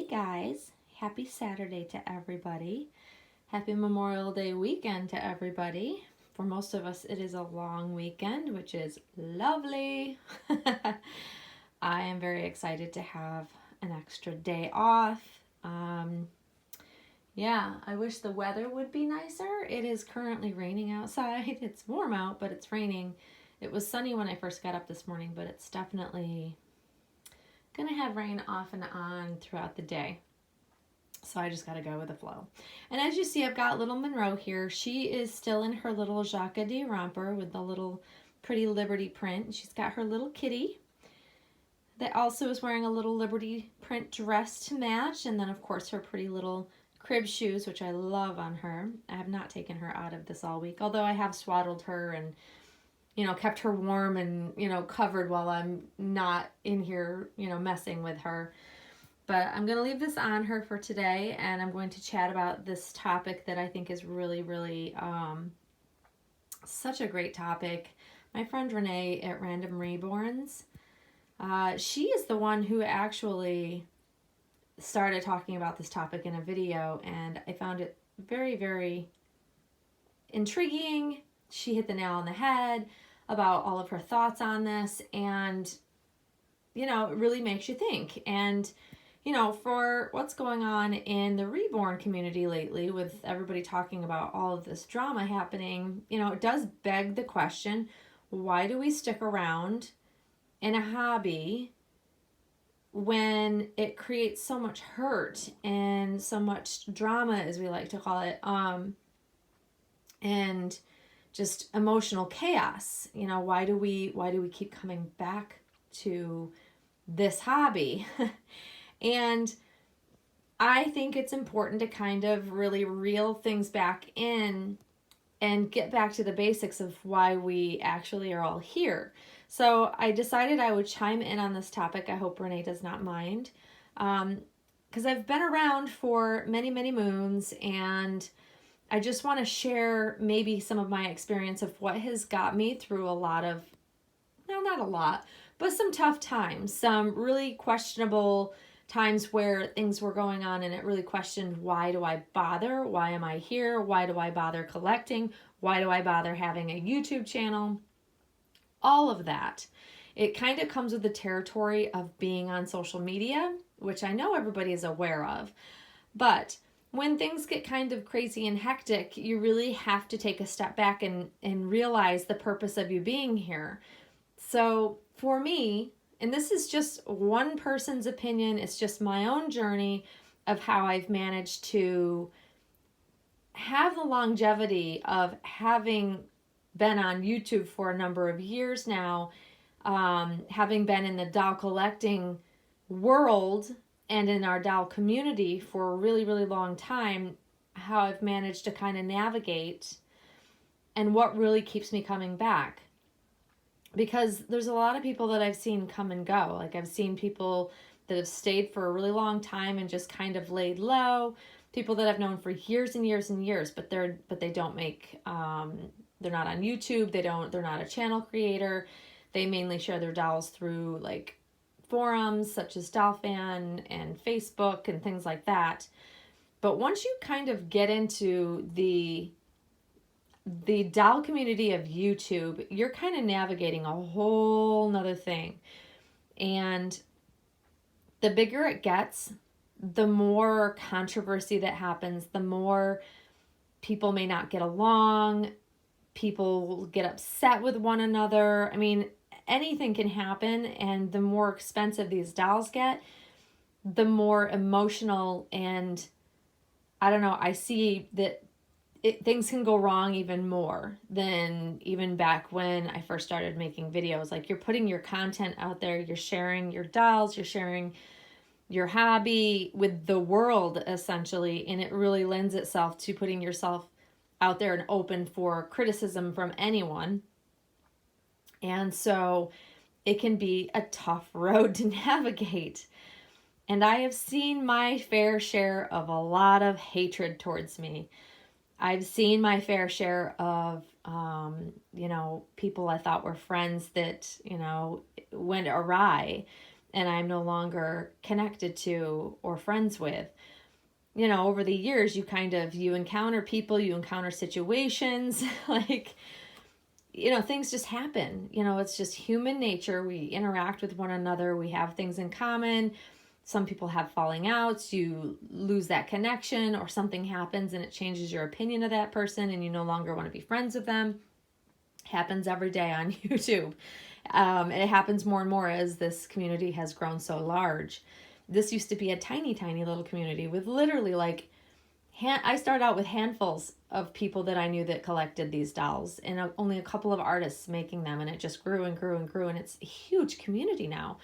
Hey guys, happy Saturday to everybody. Happy Memorial Day weekend to everybody. For most of us, it is a long weekend, which is lovely. I am very excited to have an extra day off. Yeah, I wish the weather would be nicer. It is currently raining outside. It's warm out, but it's raining. It was sunny when I first got up this morning, but it's definitely going to have rain off and on throughout the day. So I just got to go with the flow. And as you see, I've got little Monroe here. She is still in her little Jacques de romper with the little pretty Liberty print. She's got her little kitty that also is wearing a little Liberty print dress to match. And then, of course, her pretty little crib shoes, which I love on her. I have not taken her out of this all week, although I have swaddled her and kept her warm and, covered while I'm not in here, messing with her. But I'm going to leave this on her for today, and I'm going to chat about this topic that I think is really, really such a great topic. My friend Renee at Random Reborns, she is the one who actually started talking about this topic in a video, and I found it very, very intriguing. She hit the nail on the head about all of her thoughts on this, and, it really makes you think. And for what's going on in the reborn community lately with everybody talking about all of this drama happening, it does beg the question, why do we stick around in a hobby when it creates so much hurt and so much drama, as we like to call it, and just emotional chaos? Why do we keep coming back to this hobby? And I think it's important to kind of really reel things back in and get back to the basics of why we actually are all here. So I decided I would chime in on this topic. I hope Renee does not mind. Because I've been around for many, many moons, and I just want to share maybe some of my experience of what has got me through a lot of, no, not a lot, but some tough times, some really questionable times where things were going on, and it really questioned, why do I bother? Why am I here? Why do I bother collecting? Why do I bother having a YouTube channel? All of that. It kind of comes with the territory of being on social media, which I know everybody is aware of. But when things get kind of crazy and hectic, you really have to take a step back and realize the purpose of you being here. So for me, and this is just one person's opinion, it's just my own journey of how I've managed to have the longevity of having been on YouTube for a number of years now, having been in the doll collecting world and in our doll community for a really, really long time, how I've managed to kind of navigate and what really keeps me coming back. Because there's a lot of people that I've seen come and go. Like, I've seen people that have stayed for a really long time and just kind of laid low. People that I've known for years and years and years, but they don't make, they're not on YouTube. They're not a channel creator. They mainly share their dolls through like forums such as DollFan and Facebook and things like that. But once you kind of get into the doll community of YouTube, you're kind of navigating a whole nother thing. And the bigger it gets, the more controversy that happens, the more people may not get along, people get upset with one another. I mean, anything can happen, and the more expensive these dolls get, the more emotional, and I don't know, I see that things can go wrong even more than even back when I first started making videos. Like, you're putting your content out there, you're sharing your dolls, you're sharing your hobby with the world, essentially, and it really lends itself to putting yourself out there and open for criticism from anyone. And so it can be a tough road to navigate. And I have seen my fair share of a lot of hatred towards me. I've seen my fair share of, people I thought were friends that, went awry. and I'm no longer connected to or friends with. You know, over the years, you encounter people, you encounter situations, like, you know, things just happen. You know, it's just human nature. We interact with one another. We have things in common. Some people have falling outs. You lose that connection, or something happens and it changes your opinion of that person and you no longer want to be friends with them. Happens every day on YouTube. And it happens more and more as this community has grown so large. This used to be a tiny, tiny little community with literally like, I started out with handfuls of people that I knew that collected these dolls, and only a couple of artists making them, and it just grew and grew and grew, and it's a huge community now.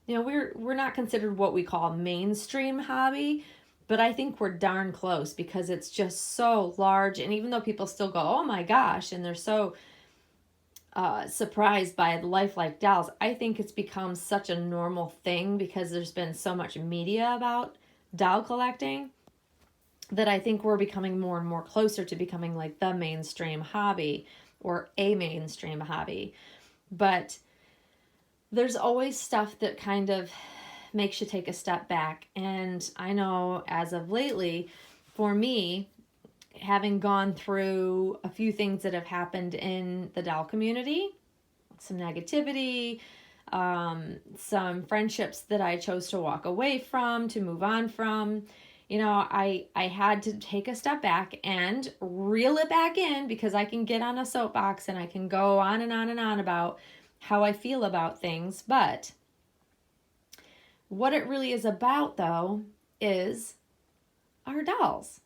You know, we're not considered what we call a mainstream hobby, but I think we're darn close because it's just so large. And even though people still go, oh my gosh, and they're so surprised by lifelike dolls, I think it's become such a normal thing because there's been so much media about doll collecting that I think we're becoming more and more closer to becoming like the mainstream hobby or a mainstream hobby. But there's always stuff that kind of makes you take a step back. And I know as of lately, for me, having gone through a few things that have happened in the doll community, some negativity, some friendships that I chose to walk away from, to move on from, you know, I had to take a step back and reel it back in, because I can get on a soapbox and I can go on and on and on about how I feel about things. But what it really is about, though, is our dolls.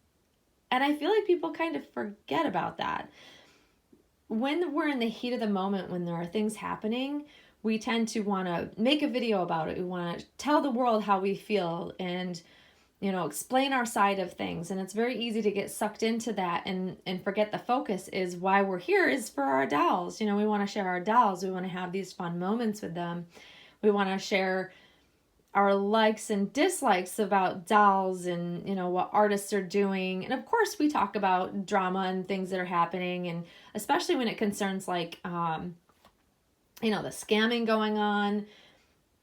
And I feel like people kind of forget about that. When we're in the heat of the moment, when there are things happening, we tend to want to make a video about it. We want to tell the world how we feel and, you know, explain our side of things. And it's very easy to get sucked into that and forget the focus is why we're here is for our dolls. You know, we want to share our dolls. We want to have these fun moments with them. We want to share our likes and dislikes about dolls and, you know, what artists are doing. And of course we talk about drama and things that are happening, and especially when it concerns like, you know, the scamming going on.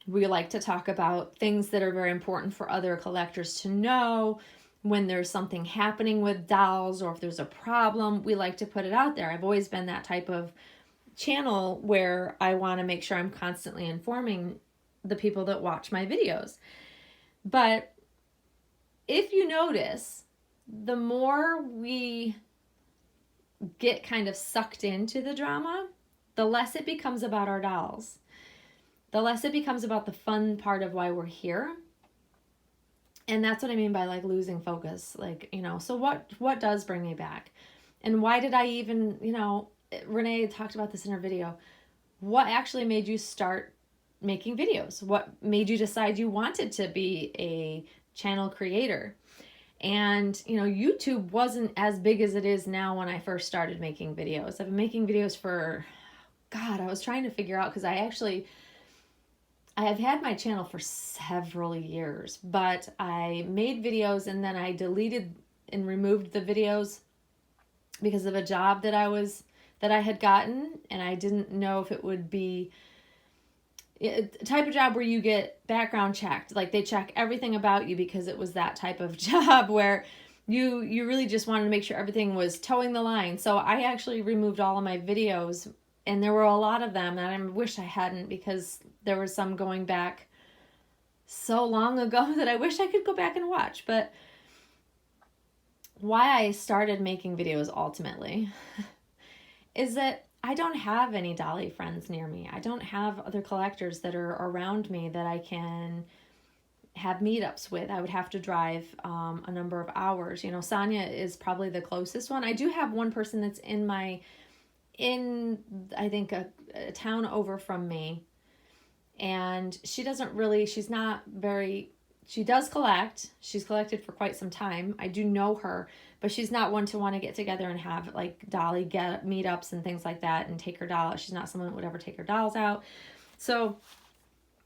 We like to talk about things that are very important for other collectors to know. When there's something happening with dolls, or if there's a problem, we like to put it out there. I've always been that type of channel where I want to make sure I'm constantly informing the people that watch my videos. But if you notice, the more we get kind of sucked into the drama, the less it becomes about our dolls. The less it becomes about the fun part of why we're here. And that's what I mean by like losing focus. Like, you know, so what does bring me back? And why did I even, you know, Renee talked about this in her video. What actually made you start making videos? What made you decide you wanted to be a channel creator? And, you know, YouTube wasn't as big as it is now when I first started making videos. I've been making videos for, God, I was trying to figure out, because I have had my channel for several years, but I made videos and then I deleted and removed the videos because of a job that I had gotten, and I didn't know if it would be a type of job where you get background checked. Like they check everything about you, because it was that type of job where you really just wanted to make sure everything was towing the line. So I actually removed all of my videos, and there were a lot of them, and I wish I hadn't, because there was some going back so long ago that I wish I could go back and watch. But why I started making videos ultimately is that I don't have any dolly friends near me. I don't have other collectors that are around me that I can have meetups with. I would have to drive a number of hours. You know, Sonia is probably the closest one. I do have one person that's in I think a town over from me, and she does collect. She's collected for quite some time. I do know her, but she's not one to want to get together and have like dolly meetups and things like that and take her doll. She's not someone that would ever take her dolls out. So,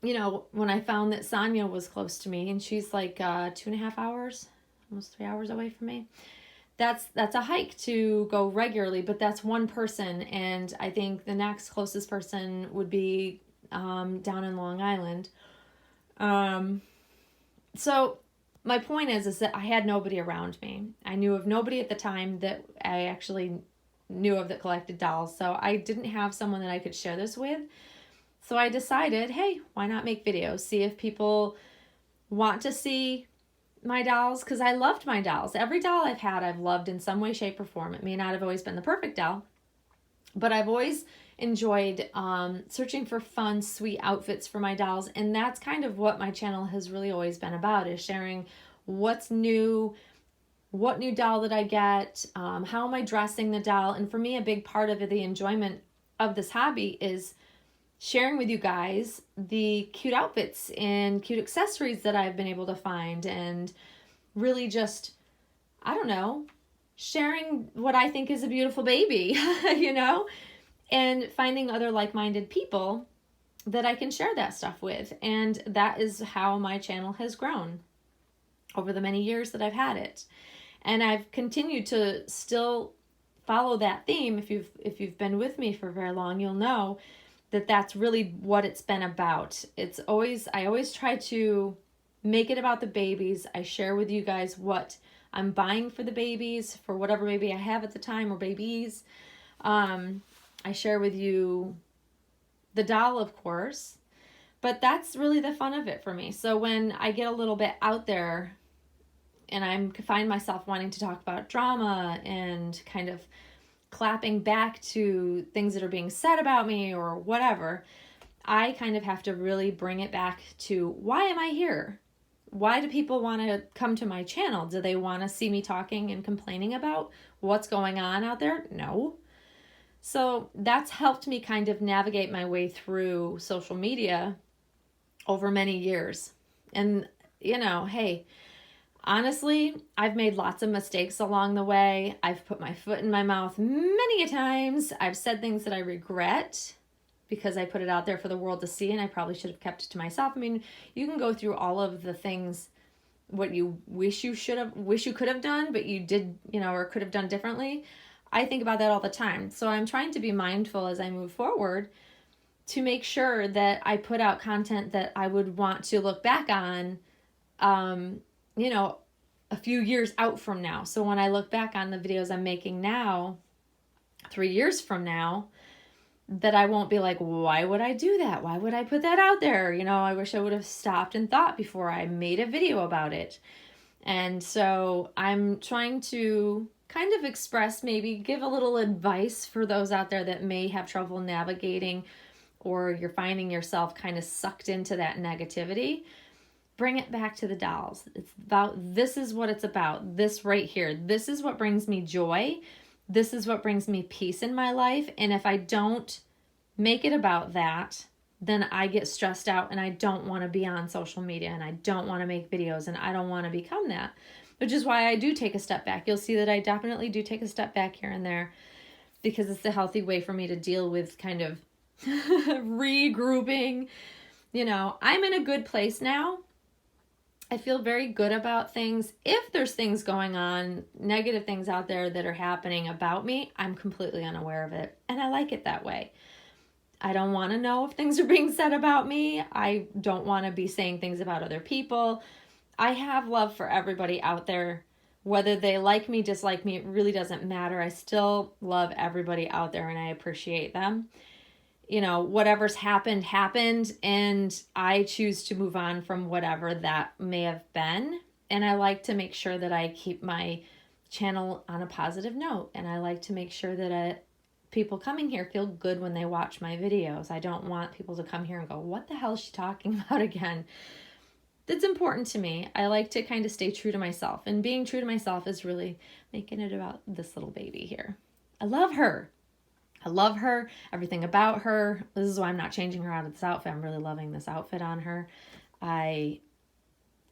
you know, when I found that Sonia was close to me, and she's like 2.5 hours, almost 3 hours away from me, that's a hike to go regularly, but that's one person. And I think the next closest person would be down in Long Island. So my point is that I had nobody around me. I knew of nobody at the time that I actually knew of that collected dolls. So I didn't have someone that I could share this with. So I decided, hey, why not make videos? See if people want to see my dolls, because I loved my dolls. Every doll I've had, I've loved in some way, shape, or form. It may not have always been the perfect doll, but I've always enjoyed searching for fun, sweet outfits for my dolls. And that's kind of what my channel has really always been about, is sharing what's new, what new doll did I get, how am I dressing the doll. And for me, a big part of the enjoyment of this hobby is sharing with you guys the cute outfits and cute accessories that I've been able to find, and really just, I don't know, sharing what I think is a beautiful baby, you know, and finding other like-minded people that I can share that stuff with. And that is how my channel has grown over the many years that I've had it. And I've continued to still follow that theme. If you've been with me for very long, you'll know that that's really what it's been about. I always try to make it about the babies. I share with you guys what I'm buying for the babies, for whatever baby I have at the time, or babies. I share with you the doll, of course, but that's really the fun of it for me. So when I get a little bit out there and I find myself wanting to talk about drama and kind of clapping back to things that are being said about me or whatever, I kind of have to really bring it back to, why am I here? Why do people want to come to my channel? Do they want to see me talking and complaining about what's going on out there? No. So that's helped me kind of navigate my way through social media over many years. And, you know, hey, honestly, I've made lots of mistakes along the way. I've put my foot in my mouth many a times. I've said things that I regret because I put it out there for the world to see, and I probably should have kept it to myself. I mean, you can go through all of the things, what you wish you could have done, but you did, you know, or could have done differently. I think about that all the time. So I'm trying to be mindful as I move forward to make sure that I put out content that I would want to look back on, you know, a few years out from now. So when I look back on the videos I'm making now, 3 years from now, that I won't be like, why would I do that? Why would I put that out there? You know, I wish I would have stopped and thought before I made a video about it. And so I'm trying to kind of express, maybe give a little advice for those out there that may have trouble navigating, or you're finding yourself kind of sucked into that negativity. Bring it back to the dolls. It's about, this is what it's about. This right here. This is what brings me joy. This is what brings me peace in my life. And if I don't make it about that, then I get stressed out and I don't want to be on social media and I don't want to make videos and I don't want to become that, which is why I do take a step back. You'll see that I definitely do take a step back here and there, because it's the healthy way for me to deal with kind of regrouping. You know, I'm in a good place now. I feel very good about things. If there's things going on, negative things out there that are happening about me, I'm completely unaware of it. And I like it that way. I don't want to know if things are being said about me. I don't want to be saying things about other people. I have love for everybody out there. Whether they like me, dislike me, it really doesn't matter. I still love everybody out there and I appreciate them. You know, whatever's happened, and I choose to move on from whatever that may have been. And I like to make sure that I keep my channel on a positive note. And I like to make sure that people coming here feel good when they watch my videos. I don't want people to come here and go, what the hell is she talking about again? That's important to me. I like to kind of stay true to myself. And being true to myself is really making it about this little baby here. I love her. I love her, everything about her. This is why I'm not changing her out of this outfit. I'm really loving this outfit on her. I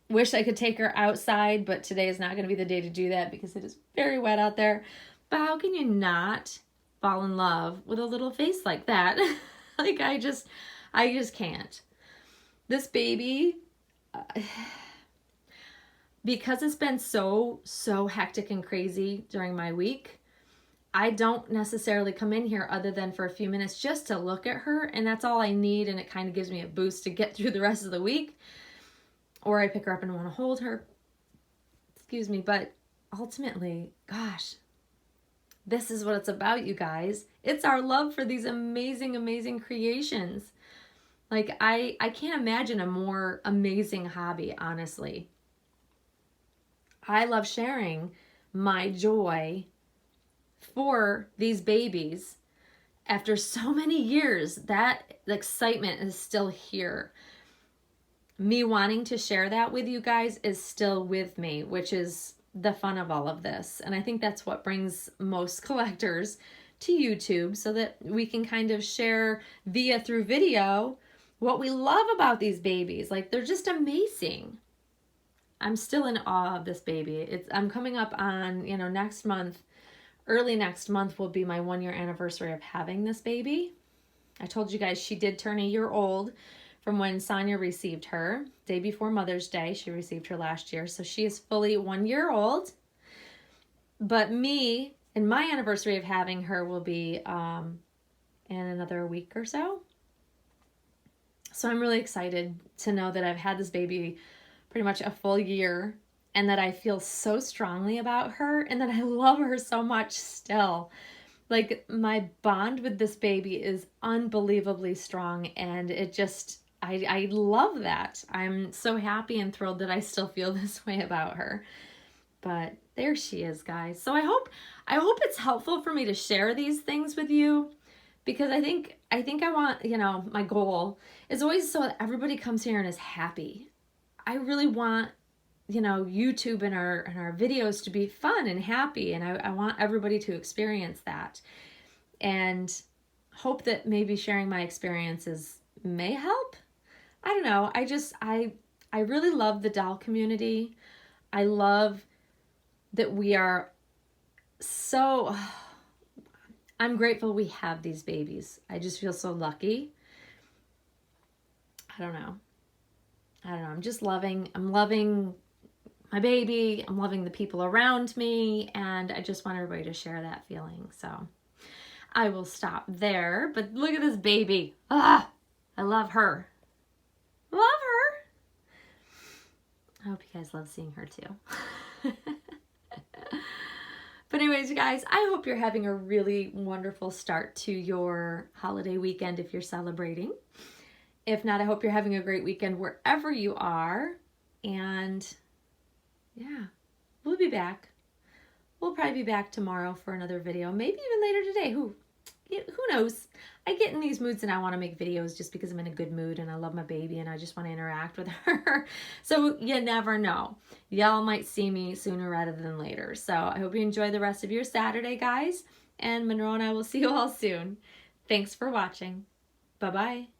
wish I could take her outside, but today is not going to be the day to do that because it is very wet out there. But how can you not fall in love with a little face like that? Like, I just can't. This baby, because it's been so hectic and crazy during my week, I don't necessarily come in here other than for a few minutes just to look at her, and that's all I need, and it kind of gives me a boost to get through the rest of the week. or I pick her up and want to hold her. Excuse me, but ultimately, gosh, this is what it's about, you guys. It's our love for these amazing, amazing creations. Like, I can't imagine a more amazing hobby, honestly. I love sharing my joy for these babies. After so many years, that excitement is still here. Me wanting to share that with you guys is still with me, which is the fun of all of this. And I think that's what brings most collectors to YouTube, so that we can kind of share through video what we love about these babies. Like, they're just amazing. I'm still in awe of this baby. I'm coming up on, next month, early next month will be my 1-year anniversary of having this baby. I told you guys she did turn 1 year old from when Sonia received her. Day before Mother's Day, she received her last year. So she is fully 1 year old. But me, and my anniversary of having her will be in another week or so. So I'm really excited to know that I've had this baby pretty much a full year, and that I feel so strongly about her, and that I love her so much still. Like, my bond with this baby is unbelievably strong, and it just, I love that. I'm so happy and thrilled that I still feel this way about her. But there she is, guys. So I hope it's helpful for me to share these things with you, because I think I want, my goal is always so that everybody comes here and is happy. I really want, YouTube and our videos to be fun and happy, and I want everybody to experience that, and hope that maybe sharing my experiences may help. I don't know. I really love the doll community. I love that we are so, I'm grateful we have these babies. I just feel so lucky. I don't know. I'm loving my baby. I'm loving the people around me, and I just want everybody to share that feeling. So I will stop there, but look at this baby. I love her. Love her. I hope you guys love seeing her too. But anyways, you guys, I hope you're having a really wonderful start to your holiday weekend if you're celebrating. If not, I hope you're having a great weekend wherever you are. And yeah, we'll be back. We'll probably be back tomorrow for another video, maybe even later today. Who knows? I get in these moods and I want to make videos just because I'm in a good mood and I love my baby and I just want to interact with her. So you never know. Y'all might see me sooner rather than later. So I hope you enjoy the rest of your Saturday, guys. And Monroe and I will see you all soon. Thanks for watching. Bye-bye.